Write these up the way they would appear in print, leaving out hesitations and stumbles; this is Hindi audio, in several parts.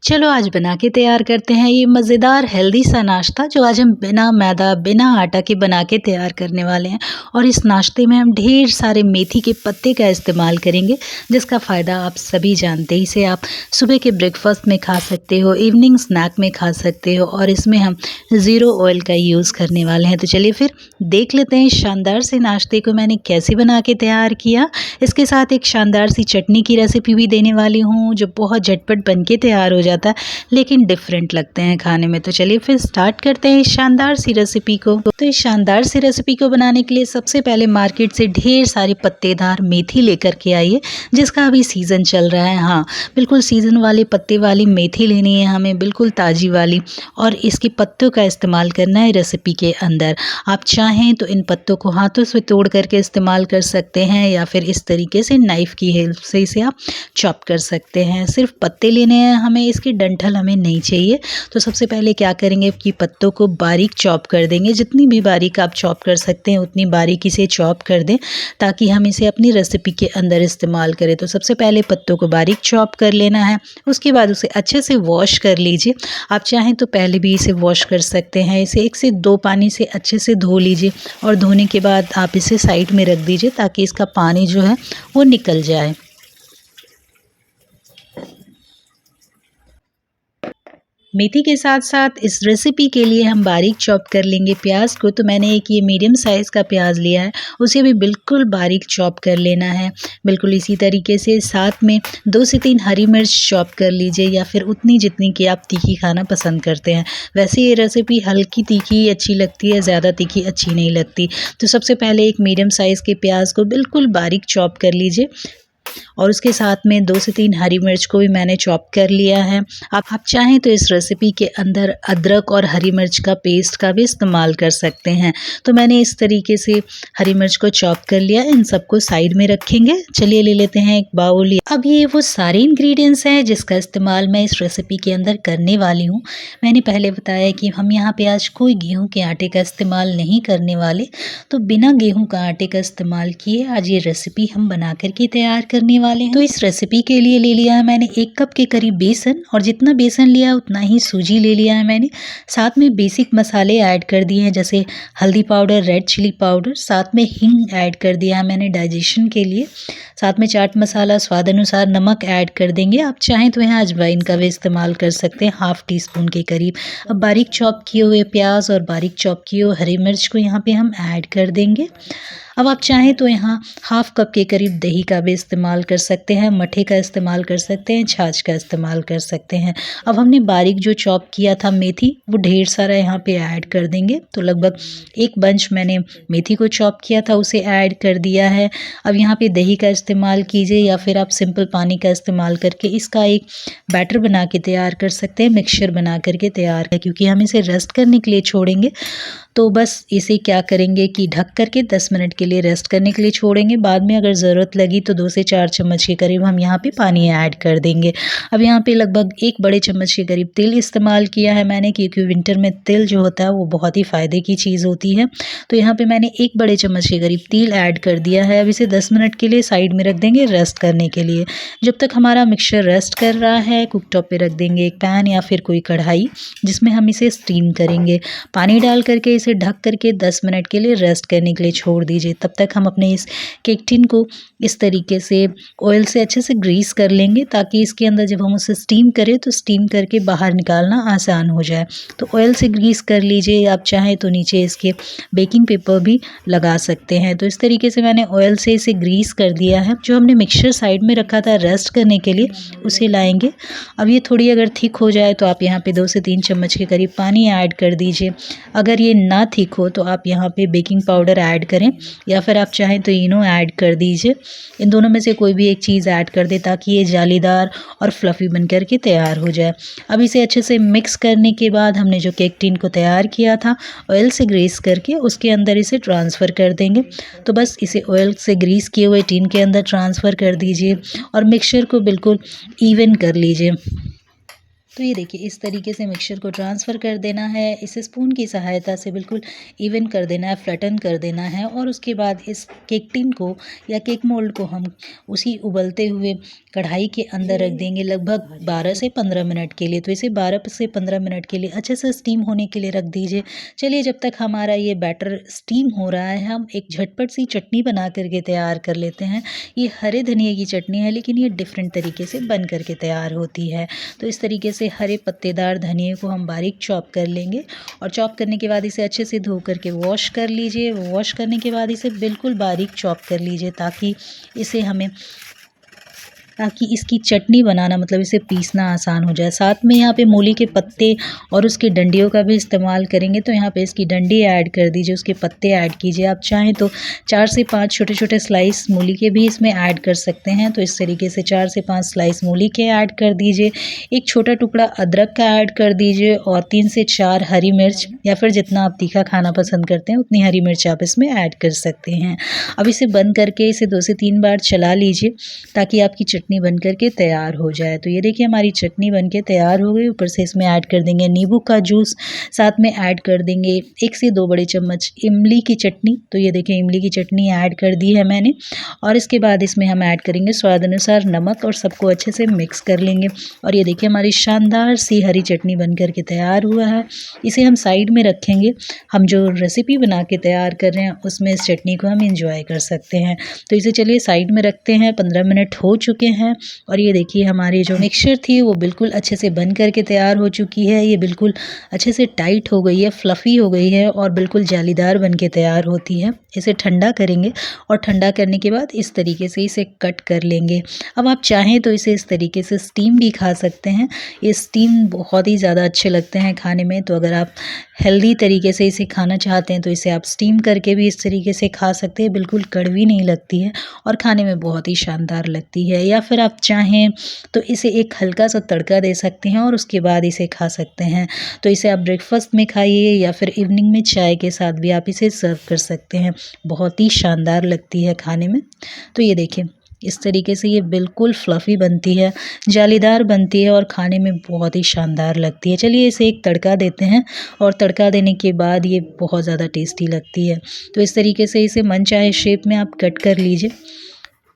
चलो आज बना के तैयार करते हैं ये मज़ेदार हेल्दी सा नाश्ता जो आज हम बिना मैदा बिना आटा के बना के तैयार करने वाले हैं। और इस नाश्ते में हम ढेर सारे मेथी के पत्ते का इस्तेमाल करेंगे जिसका फ़ायदा आप सभी जानते ही। इसे आप सुबह के ब्रेकफास्ट में खा सकते हो, इवनिंग स्नैक में खा सकते हो और इसमें हम ज़ीरो ऑयल का यूज़ करने वाले हैं। तो चलिए फिर देख लेते हैं इस शानदार से नाश्ते को मैंने कैसे बना के तैयार किया। इसके साथ एक शानदार सी चटनी की रेसिपी भी देने वाली हूँ जो बहुत झटपट बन के तैयार हो जाता है लेकिन डिफरेंट लगते हैं खाने में। तो चलिए फिर स्टार्ट करते हैं इस शानदार सी रेसिपी को। तो इस शानदार सी रेसिपी को बनाने के लिए सबसे पहले मार्केट से ढेर सारी पत्तेदार मेथी लेकर के आइए जिसका अभी सीज़न चल रहा है। हाँ, बिल्कुल सीज़न वाले पत्ते वाली मेथी लेनी है हमें, बिल्कुल ताज़ी वाली, और इसके पत्तों का इस्तेमाल करना है रेसिपी के अंदर। आप चाहें तो इन पत्तों को हाथों से तोड़ करके इस्तेमाल कर सकते हैं या फिर इस तरीके से नाइफ़ की हेल्प से इसे आप चॉप कर सकते हैं। सिर्फ पत्ते लेने हैं हमें, इसकी डंठल हमें नहीं चाहिए। तो सबसे पहले क्या करेंगे कि पत्तों को बारीक चॉप कर देंगे। जितनी भी बारीक आप चॉप कर सकते हैं उतनी बारीकी से चॉप कर दें ताकि हम इसे अपनी रेसिपी के अंदर इस्तेमाल करें। तो सबसे पहले पत्तों को बारीक चॉप कर लेना है, उसके बाद उसे अच्छे से वॉश कर लीजिए। आप चाहें तो पहले भी इसे वॉश कर सकते हैं। इसे 1 से 2 पानी से अच्छे से धो लीजिए और धोने के बाद आप इसे साइड में रख दीजिए ताकि इसका पानी जो है वो निकल जाए। मेथी के साथ साथ इस रेसिपी के लिए हम बारीक चॉप कर लेंगे प्याज को। तो मैंने एक ये मीडियम साइज़ का प्याज लिया है, उसे भी बिल्कुल बारीक चॉप कर लेना है। बिल्कुल इसी तरीके से साथ में 2 से 3 हरी मिर्च चॉप कर लीजिए या फिर उतनी जितनी कि आप तीखी खाना पसंद करते हैं। वैसे ये रेसिपी हल्की तीखी अच्छी लगती है, ज़्यादा तीखी अच्छी नहीं लगती। तो सबसे पहले एक मीडियम साइज़ के प्याज को बिल्कुल बारीक चॉप कर लीजिए और उसके साथ में 2 से 3 हरी मिर्च को भी मैंने चॉप कर लिया है। आप चाहें तो इस रेसिपी के अंदर अदरक और हरी मिर्च का पेस्ट का भी इस्तेमाल कर सकते हैं। तो मैंने इस तरीके से हरी मिर्च को चॉप कर लिया। इन सबको साइड में रखेंगे। चलिए ले लेते हैं एक बाउल। अब ये वो सारे इंग्रेडिएंट्स हैं जिसका इस्तेमाल मैं इस रेसिपी के अंदर करने वाली हूँ। मैंने पहले बताया कि हम यहाँ पे आज कोई गेहूँ के आटे का इस्तेमाल नहीं करने वाले, तो बिना गेहूँ का आटे का इस्तेमाल किए आज ये रेसिपी हम बना करके तैयार करने वाले हैं। तो इस रेसिपी के लिए ले लिया है मैंने 1 कप के करीब बेसन, और जितना बेसन लिया उतना ही सूजी ले लिया है मैंने। साथ में बेसिक मसाले ऐड कर दिए हैं जैसे हल्दी पाउडर, रेड चिली पाउडर, साथ में हींग ऐड कर दिया है मैंने डाइजेशन के लिए। साथ में चाट मसाला, स्वाद अनुसार नमक ऐड कर देंगे। आप चाहें तो यहाँ अजवाइन का भी इस्तेमाल कर सकते हैं, ½ टीस्पून के करीब। अब बारीक चॉप किए हुए प्याज और बारीक चॉप किए हुए हरी मिर्च को यहाँ पे हम ऐड कर देंगे। अब आप चाहें तो यहाँ ½ कप के करीब दही का भी इस्तेमाल कर सकते हैं, मट्ठे का इस्तेमाल कर सकते हैं, छाछ का इस्तेमाल कर सकते हैं। अब हमने बारीक जो चॉप किया था मेथी, वो ढेर सारा यहाँ पे ऐड कर देंगे। तो लगभग 1 बंच मैंने मेथी को चॉप किया था उसे ऐड कर दिया है। अब यहाँ पे दही का इस्तेमाल कीजिए या फिर आप सिंपल पानी का इस्तेमाल करके इसका एक बैटर बना के तैयार कर सकते हैं, मिक्सचर बना करके तैयार है। क्योंकि हम इसे रेस्ट करने के लिए छोड़ेंगे तो बस इसे क्या करेंगे कि ढक करके 10 मिनट के लिए रेस्ट करने के लिए छोड़ेंगे। बाद में अगर ज़रूरत लगी तो 2 से 4 चम्मच के करीब हम यहाँ पे पानी ऐड कर देंगे। अब यहाँ पे लगभग 1 बड़े चम्मच के करीब तेल इस्तेमाल किया है मैंने, क्योंकि विंटर में तिल जो होता है वो बहुत ही फ़ायदे की चीज़ होती है। तो यहाँ पे मैंने 1 बड़े चम्मच के करीब तेल ऐड कर दिया है। अब इसे 10 मिनट के लिए साइड में रख देंगे रेस्ट करने के लिए। जब तक हमारा मिक्सचर रेस्ट कर रहा है, कुकटॉप पे रख देंगे एक पैन या फिर कोई कढ़ाई जिसमें हम इसे स्टीम करेंगे। पानी डाल करके इसे ढक करके 10 मिनट के लिए रेस्ट करने के लिए छोड़ दीजिए। तब तक हम अपने इस केक टिन को इस तरीके से ऑयल से अच्छे से ग्रीस कर लेंगे ताकि इसके अंदर जब हम उसे स्टीम करें तो स्टीम करके बाहर निकालना आसान हो जाए। तो ऑयल से ग्रीस कर लीजिए। आप चाहें तो नीचे इसके बेकिंग पेपर भी लगा सकते हैं। तो इस तरीके से मैंने ऑयल से इसे ग्रीस कर दिया है। जो हमने मिक्सचर साइड में रखा था रेस्ट करने के लिए उसे लाएंगे। अब ये थोड़ी अगर थिक हो जाए तो आप यहाँ पे 2 से 3 चम्मच के करीब पानी ऐड कर दीजिए। अगर ये ना थिक हो तो आप यहाँ पे बेकिंग पाउडर ऐड करें या फिर आप चाहें तो इनो ऐड कर दीजिए। इन दोनों में से कोई भी एक चीज़ ऐड कर दे ताकि ये जालीदार और फ्लफ़ी बन कर के तैयार हो जाए। अब इसे अच्छे से मिक्स करने के बाद हमने जो केक टिन को तैयार किया था ऑयल से ग्रीस करके उसके अंदर इसे ट्रांसफ़र कर देंगे। तो बस इसे ऑयल से ग्रीस किए हुए टिन के अंदर ट्रांसफ़र कर दीजिए और मिक्सचर को बिल्कुल इवन कर लीजिए। तो ये देखिए इस तरीके से मिक्सचर को ट्रांसफ़र कर देना है, इसे स्पून की सहायता से बिल्कुल इवन कर देना है, फ्लैटन कर देना है और उसके बाद इस केक टिन को या केक मोल्ड को हम उसी उबलते हुए कढ़ाई के अंदर रख देंगे लगभग 12 से 15 मिनट के लिए। तो इसे 12 से 15 मिनट के लिए अच्छे से स्टीम होने के लिए रख दीजिए। चलिए जब तक हमारा ये बैटर स्टीम हो रहा है, हम एक झटपट सी चटनी बना कर के तैयार कर लेते हैं। ये हरे धनिये की चटनी है, लेकिन ये डिफरेंट तरीके से बन कर के तैयार होती है। तो इस तरीके से हरे पत्तेदार धनिये को हम बारीक चॉप कर लेंगे और चॉप करने के बाद इसे अच्छे से धो करके वॉश कर लीजिए। वॉश करने के बाद इसे बिल्कुल बारीक चॉप कर लीजिए ताकि इसकी चटनी बनाना मतलब इसे पीसना आसान हो जाए। साथ में यहाँ पे मूली के पत्ते और उसकी डंडियों का भी इस्तेमाल करेंगे, तो यहाँ पे इसकी डंडी ऐड कर दीजिए, उसके पत्ते ऐड कीजिए। आप चाहें तो 4 से 5 छोटे-छोटे स्लाइस मूली के भी इसमें ऐड कर सकते हैं। तो इस तरीके से 4 से 5 स्लाइस मूली के ऐड कर दीजिए। एक छोटा टुकड़ा अदरक का ऐड कर दीजिए और 3 से 4 हरी मिर्च या फिर जितना आप तीखा खाना पसंद करते हैं उतनी हरी मिर्च आप इसमें ऐड कर सकते हैं। अब इसे बंद करके इसे 2 से 3 बार चला लीजिए ताकि आपकी चटनी बन कर के तैयार हो जाए। तो ये देखिए हमारी चटनी बन के तैयार हो गई। ऊपर से इसमें ऐड कर देंगे नींबू का जूस, साथ में ऐड कर देंगे 1 से 2 बड़े चम्मच इमली की चटनी। तो ये देखिए इमली की चटनी ऐड कर दी है मैंने और इसके बाद इसमें हम ऐड करेंगे स्वाद अनुसार नमक और सबको अच्छे से मिक्स कर लेंगे। और ये देखिए हमारी शानदार सी हरी चटनी बन कर के तैयार हुआ है। इसे हम साइड में रखेंगे। हम जो रेसिपी बना के तैयार कर रहे हैं उसमें इस चटनी को हम इंजॉय कर सकते हैं। तो इसे चलिए साइड में रखते हैं। 15 मिनट हो चुके हैं और ये देखिए हमारी जो मिक्सचर थी वो बिल्कुल अच्छे से बन कर के तैयार हो चुकी है। ये बिल्कुल अच्छे से टाइट हो गई है, फ्लफ़ी हो गई है और बिल्कुल जालीदार बन के तैयार होती है। इसे ठंडा करेंगे और ठंडा करने के बाद इस तरीके से इसे कट कर लेंगे। अब आप चाहें तो इसे इस तरीके से स्टीम भी खा सकते हैं। ये स्टीम बहुत ही ज़्यादा अच्छे लगते हैं खाने में। तो अगर आप हेल्दी तरीके से इसे खाना चाहते हैं तो इसे आप स्टीम करके भी इस तरीके से खा सकते हैं। बिल्कुल कड़वी नहीं लगती है और खाने में बहुत ही शानदार लगती है। या फिर आप चाहें तो इसे एक हल्का सा तड़का दे सकते हैं और उसके बाद इसे खा सकते हैं। तो इसे आप ब्रेकफास्ट में खाइए या फिर इवनिंग में चाय के साथ भी आप इसे सर्व कर सकते हैं। बहुत ही शानदार लगती है खाने में। तो ये देखिए इस तरीके से ये बिल्कुल फ्लफ़ी बनती है, जालीदार बनती है और खाने में बहुत ही शानदार लगती है। चलिए इसे एक तड़का देते हैं और तड़का देने के बाद ये बहुत ज़्यादा टेस्टी लगती है। तो इस तरीके से इसे मनचाहे शेप में आप कट कर लीजिए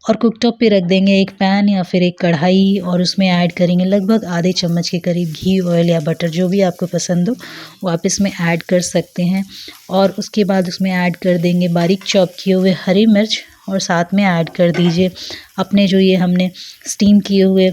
और कुकटॉप पे रख देंगे एक पैन या फिर एक कढ़ाई और उसमें ऐड करेंगे लगभग आधे चम्मच के करीब घी, ऑयल या बटर जो भी आपको पसंद हो वो आप इसमें ऐड कर सकते हैं। और उसके बाद उसमें ऐड कर देंगे बारीक चॉप किए हुए हरी मिर्च और साथ में ऐड कर दीजिए अपने जो ये हमने स्टीम किए हुए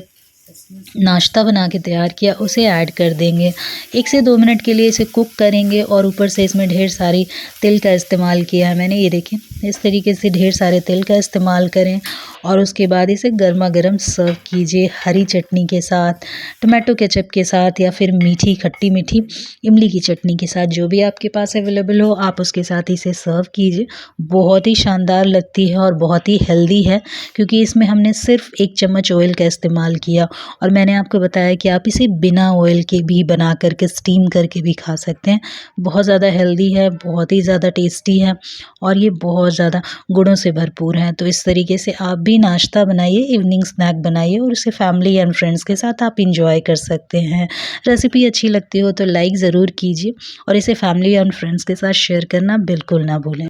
नाश्ता बना के तैयार किया उसे ऐड कर देंगे। 1 से 2 मिनट के लिए इसे कुक करेंगे और ऊपर से इसमें ढेर सारी तिल का इस्तेमाल किया है मैंने। ये देखिए इस तरीके से ढेर सारे तिल का इस्तेमाल करें और उसके बाद इसे गर्मा गर्म सर्व कीजिए हरी चटनी के साथ, टमाटो केचप के साथ या फिर मीठी खट्टी मीठी इमली की चटनी के साथ, जो भी आपके पास अवेलेबल हो आप उसके साथ इसे सर्व कीजिए। बहुत ही शानदार लगती है और बहुत ही हेल्दी है क्योंकि इसमें हमने सिर्फ 1 चम्मच ऑयल का इस्तेमाल किया और मैंने आपको बताया कि आप इसे बिना ऑयल के भी बना करके स्टीम करके भी खा सकते हैं। बहुत ज़्यादा हेल्दी है, बहुत ही ज़्यादा टेस्टी है और ये बहुत ज़्यादा गुणों से भरपूर है। तो इस तरीके से आप भी नाश्ता बनाइए, इवनिंग स्नैक बनाइए और इसे फैमिली एंड फ्रेंड्स के साथ आप इंजॉय कर सकते हैं। रेसिपी अच्छी लगती हो तो लाइक ज़रूर कीजिए और इसे फैमिली एंड फ्रेंड्स के साथ शेयर करना बिल्कुल ना भूलें।